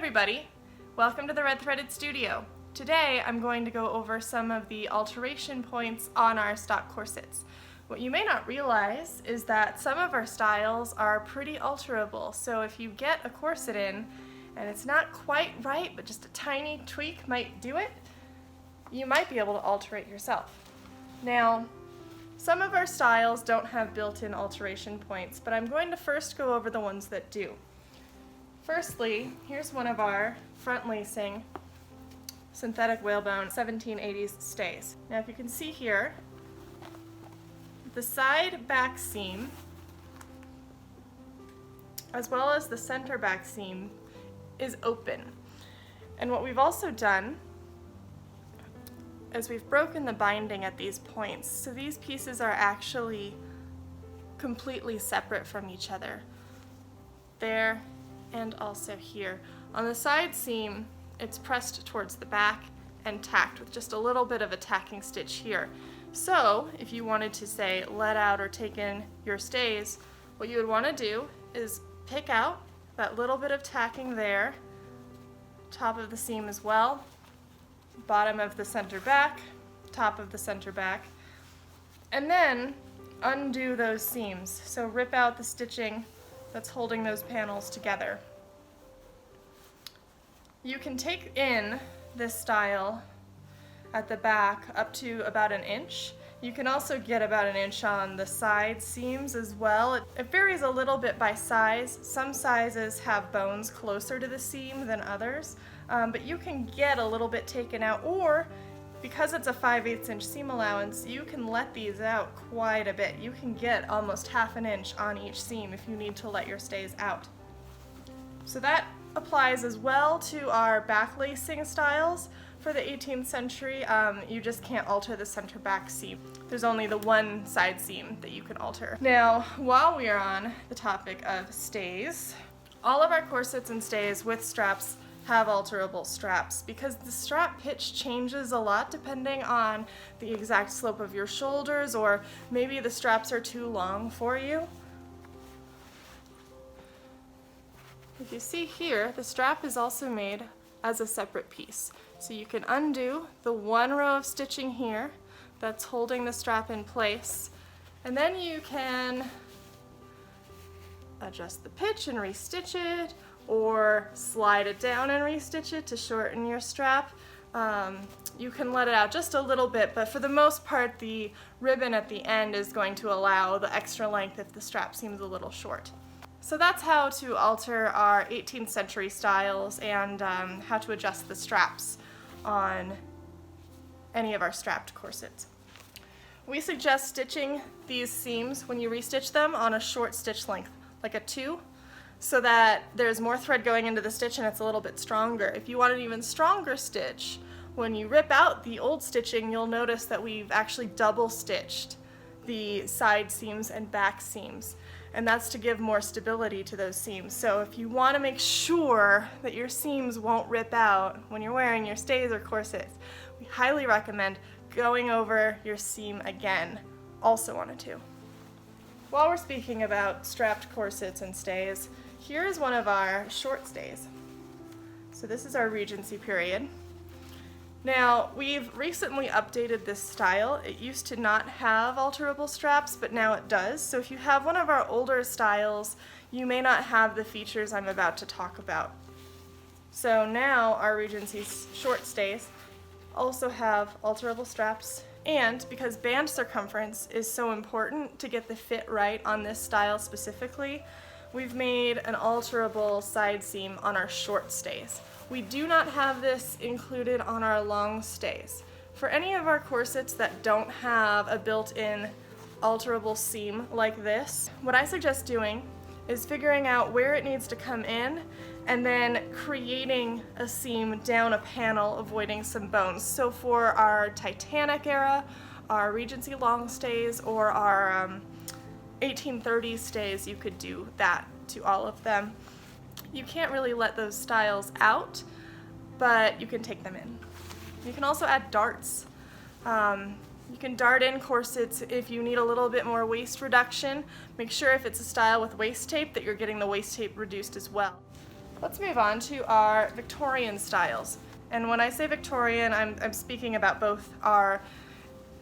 everybody! Welcome to the Redthreaded studio. Today I'm going to go over some of the alteration points on our stock corsets. What you may not realize is that some of our styles are pretty alterable, so if you get a corset in and it's not quite right but just a tiny tweak might do it, you might be able to alter it yourself. Now, some of our styles don't have built-in alteration points, but I'm going to first go over the ones that do. Firstly, here's one of our front lacing synthetic whalebone 1780s stays. Now if you can see here, the side back seam as well as the center back seam is open. And what we've also done is we've broken the binding at these points, so these pieces are actually completely separate from each other. There and also here. On the side seam, it's pressed towards the back and tacked with just a little bit of a tacking stitch here. So if you wanted to, say, let out or take in your stays, what you would want to do is pick out that little bit of tacking there, top of the seam as well, bottom of the center back, top of the center back, and then undo those seams. So rip out the stitching that's holding those panels together. You can take in this style at the back up to about 1 inch. You can also get about 1 inch on the side seams as well. It varies a little bit by size. Some sizes have bones closer to the seam than others, but you can get a little bit taken out, or because it's a 5/8 inch seam allowance, you can let these out quite a bit. You can get almost 1/2 inch on each seam if you need to let your stays out. So that applies as well to our back lacing styles. For the 18th century, you just can't alter the center back seam. There's only the one side seam that you can alter. Now, while we are on the topic of stays, all of our corsets and stays with straps have alterable straps because the strap pitch changes a lot depending on the exact slope of your shoulders, or maybe the straps are too long for you. If you see here, the strap is also made as a separate piece. So you can undo the one row of stitching here that's holding the strap in place, and then you can adjust the pitch and restitch it, or slide it down and restitch it to shorten your strap. You can let it out just a little bit, but for the most part the ribbon at the end is going to allow the extra length if the strap seems a little short. So that's how to alter our 18th century styles and how to adjust the straps on any of our strapped corsets. We suggest stitching these seams when you restitch them on a short stitch length, like a 2, so that there's more thread going into the stitch and it's a little bit stronger. If you want an even stronger stitch, when you rip out the old stitching, you'll notice that we've actually double stitched the side seams and back seams, and that's to give more stability to those seams. So if you want to make sure that your seams won't rip out when you're wearing your stays or corsets, we highly recommend going over your seam again, also on a 2. While we're speaking about strapped corsets and stays, here is one of our short stays. So this is our Regency period. Now, we've recently updated this style. It used to not have alterable straps, but now it does. So if you have one of our older styles, you may not have the features I'm about to talk about. So now our Regency short stays also have alterable straps, and because band circumference is so important to get the fit right on this style specifically, we've made an alterable side seam on our short stays. We do not have this included on our long stays. For any of our corsets that don't have a built-in alterable seam like this, what I suggest doing is figuring out where it needs to come in and then creating a seam down a panel, avoiding some bones. So for our Titanic era, our Regency long stays, or our 1830s stays, you could do that to all of them. You can't really let those styles out, but you can take them in. You can also add darts. You can dart in corsets if you need a little bit more waist reduction. Make sure if it's a style with waist tape that you're getting the waist tape reduced as well. Let's move on to our Victorian styles. And when I say Victorian, I'm speaking about both our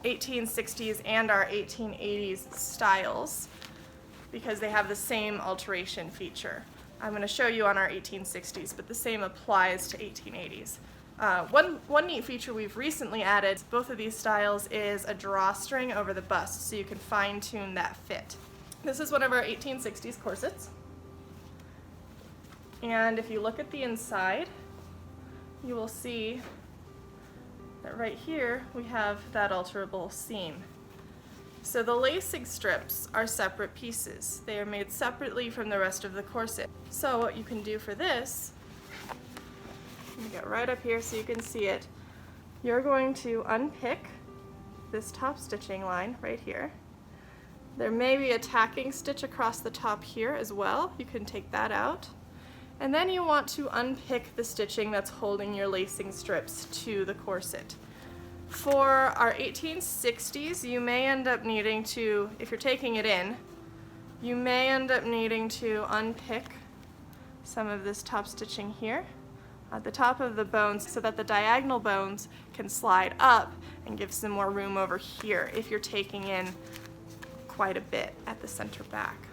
1860s and our 1880s styles because they have the same alteration feature. I'm going to show you on our 1860s, but the same applies to 1880s. One neat feature we've recently added to both of these styles is a drawstring over the bust, so you can fine-tune that fit. This is one of our 1860s corsets. And if you look at the inside, you will see that right here we have that alterable seam. So the lacing strips are separate pieces. They are made separately from the rest of the corset. So what you can do for this, let me get right up here so you can see it. You're going to unpick this top stitching line right here. There may be a tacking stitch across the top here as well. You can take that out. And then you want to unpick the stitching that's holding your lacing strips to the corset. For our 1860s, you may end up needing to, if you're taking it in, you may end up needing to unpick some of this top stitching here at the top of the bones so that the diagonal bones can slide up and give some more room over here if you're taking in quite a bit at the center back.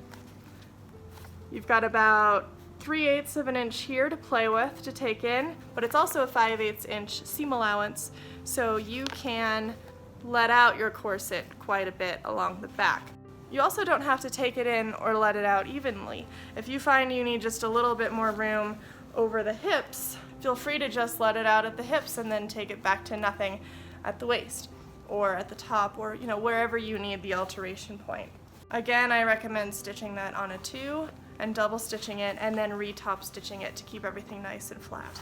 You've got about 3/8 of an inch here to play with, to take in, but it's also a 5/8 inch seam allowance, so you can let out your corset quite a bit along the back. You also don't have to take it in or let it out evenly. If you find you need just a little bit more room over the hips, feel free to just let it out at the hips and then take it back to nothing at the waist or at the top, or wherever you need the alteration point. Again, I recommend stitching that on a 2 and double stitching it and then re-top stitching it to keep everything nice and flat.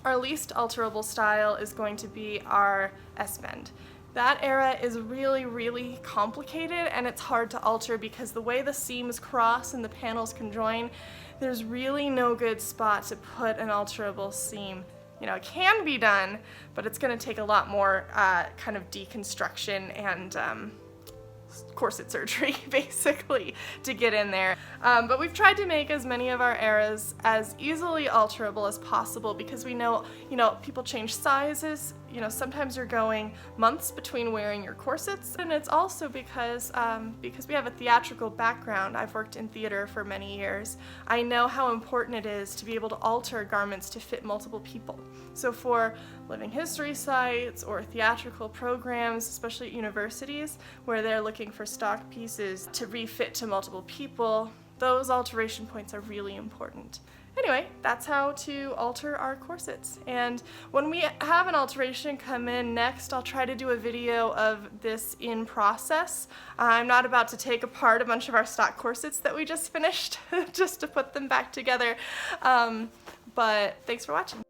Our least alterable style is going to be our S-bend. That era is really, really complicated and it's hard to alter because the way the seams cross and the panels conjoin, there's really no good spot to put an alterable seam. It can be done, but it's going to take a lot more kind of deconstruction and corset surgery basically to get in there. But we've tried to make as many of our eras as easily alterable as possible because we know, people change sizes. Sometimes you're going months between wearing your corsets, and it's also because we have a theatrical background. I've worked in theater for many years. I know how important it is to be able to alter garments to fit multiple people. So for living history sites or theatrical programs, especially at universities, where they're looking for stock pieces to refit to multiple people, those alteration points are really important. Anyway, that's how to alter our corsets. And when we have an alteration come in next, I'll try to do a video of this in process. I'm not about to take apart a bunch of our stock corsets that we just finished just to put them back together. But thanks for watching.